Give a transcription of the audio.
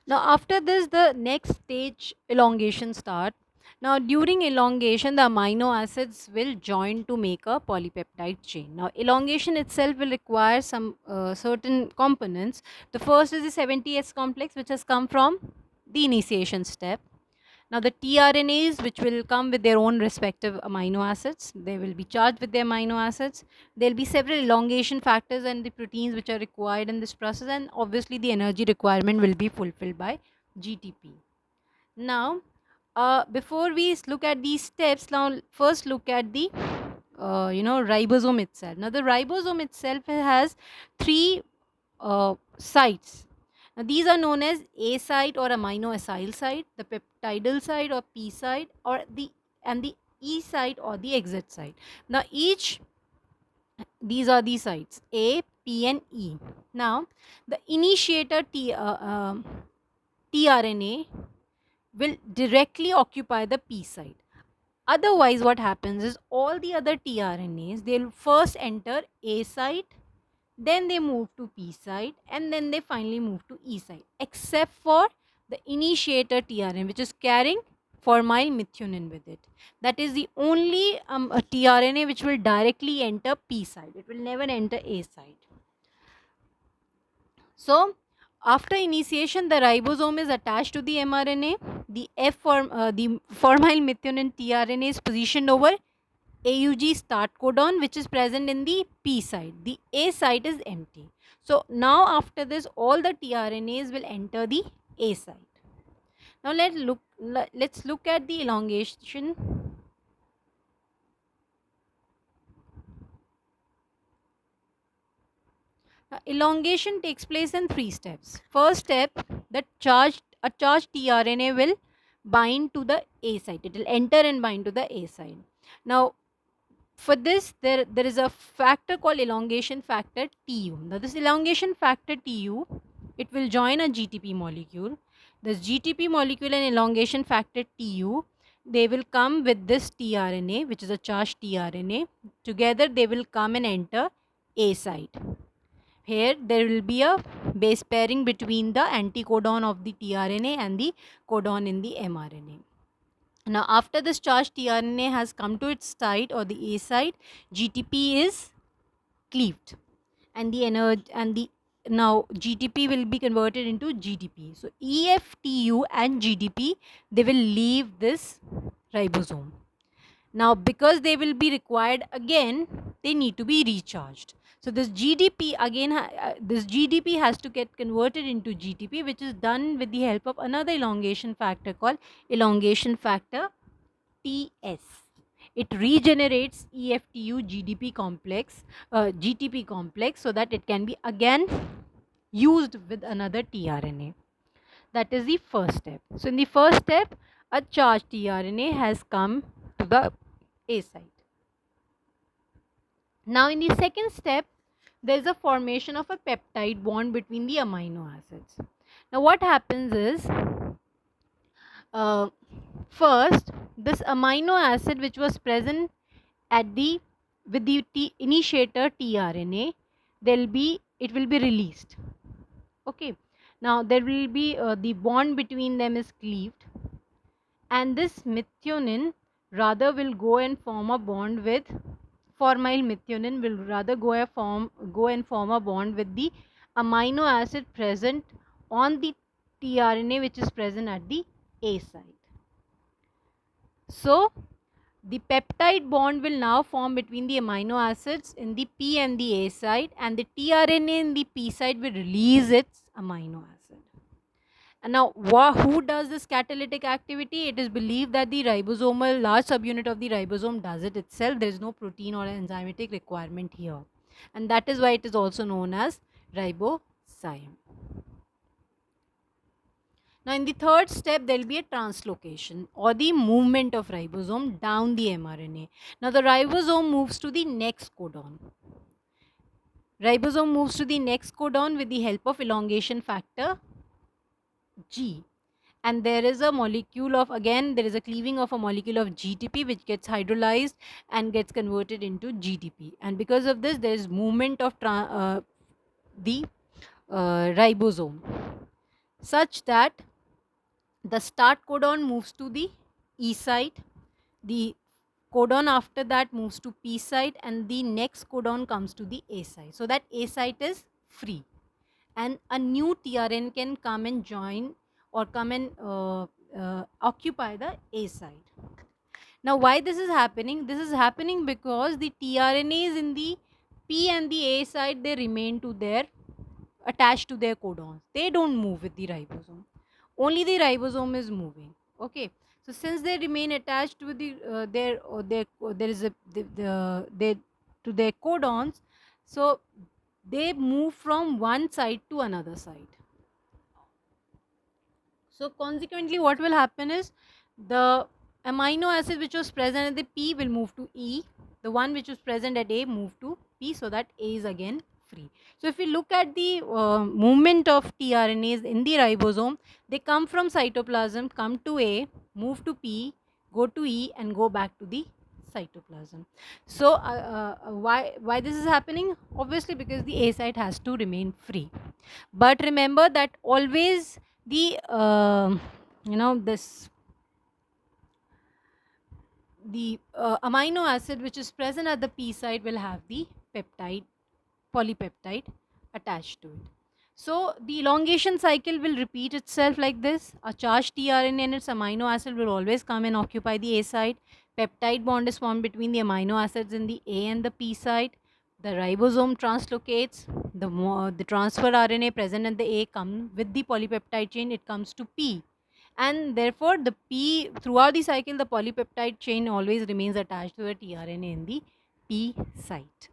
Now after this, the next stage, elongation start. Now during elongation, the amino acids will join to make a polypeptide chain. Now elongation itself will require some certain components. The first is the 70S complex, which has come from the initiation step. Now the tRNAs, which will come with their own respective amino acids, they will be charged with their amino acids. There will be several elongation factors and the proteins which are required in this process, and obviously the energy requirement will be fulfilled by GTP. Now, before we look at these steps, now first look at the ribosome itself. Now the ribosome itself has three sites. Now these are known as A site or amino acyl site, the peptidal site or P site, or the E site or the exit site. Now these are the sites A, P, and E. Now the initiator tRNA will directly occupy the P site. Otherwise, what happens is all the other tRNAs, they'll first enter A site, then they move to P site, and then they finally move to E site, except for the initiator tRNA, which is carrying formyl methionine with it. That is the only a tRNA which will directly enter P site. It will never enter A site. So after initiation, the ribosome is attached to the mRNA. The formyl methionine tRNA is positioned over AUG start codon, which is present in the P site. The A site is empty. So now after this, all the tRNAs will enter the A site. Now let's look at the elongation. Elongation takes place in three steps. First step, a charged tRNA will bind to the A site. It will enter and bind to the A site. Now for this, there is a factor called elongation factor Tu. Now this elongation factor Tu, it will join a GTP molecule. This GTP molecule and elongation factor Tu, they will come with this tRNA, which is a charged tRNA. Together they will come and enter A site. Here there will be a base pairing between the anticodon of the tRNA and the codon in the mRNA. Now after this charged tRNA has come to its site or the A site, GTP is cleaved, and now GTP will be converted into GDP. So EFTU and GDP, they will leave this ribosome. Now because they will be required again, they need to be recharged. So this GDP again, this GDP has to get converted into GTP, which is done with the help of another elongation factor called elongation factor TS. It regenerates EFTU GTP complex, so that it can be again used with another tRNA. That is the first step. So in the first step, a charged tRNA has come to the A site. Now in the second step, there is a formation of a peptide bond between the amino acids. Now what happens is, first, this amino acid which was present at the with the initiator tRNA, it will be released. Okay. Now there will be the bond between them is cleaved, and this methionine rather will go and form a bond with formyl methionine will rather go and form a bond with the amino acid present on the tRNA, which is present at the A site. So the peptide bond will now form between the amino acids in the P and the A site, and the tRNA in the P site will release its amino acid. And now who does this catalytic activity? It is believed that the ribosomal large subunit of the ribosome does it itself. There is no protein or enzymatic requirement here, and that is why it is also known as ribozyme. Now in the third step, there will be a translocation or the movement of ribosome down the mRNA. Now the ribosome moves to the next codon. Ribosome moves to the next codon with the help of elongation factor G. And there is a molecule of, again, there is a cleaving of a molecule of GTP which gets hydrolyzed and gets converted into GDP. And because of this, there is movement of the ribosome. such that the start codon moves to the E site, the codon after that moves to P site, and the next codon comes to the A site. So that A site is free, and a new tRNA can come and join or come and occupy the A site. Now, why this is happening? This is happening because the tRNAs in the P and the A site, they remain to their attached to their codons. They don't move with the ribosome. Only the ribosome is moving. Okay. So since they remain attached with the there is a they to their codons, so they move from one side to another side. So consequently, what will happen is the amino acid which was present at the P will move to E. The one which was present at A move to P, so that A is again free. So if we look at the movement of tRNAs in the ribosome, they come from cytoplasm, come to A, move to P, go to E, and go back to the cytoplasm. So why this is happening? Obviously because the A site has to remain free. But remember that always the this the amino acid which is present at the P site will have the peptide, polypeptide attached to it. So the elongation cycle will repeat itself like this. A charged tRNA and its amino acid will always come and occupy the A site. Peptide bond is formed between the amino acids in the A and the P site. The ribosome translocates. The transfer RNA present in the A come with the polypeptide chain. It comes to P, and therefore the P, throughout the cycle, the polypeptide chain always remains attached to the tRNA in the P site.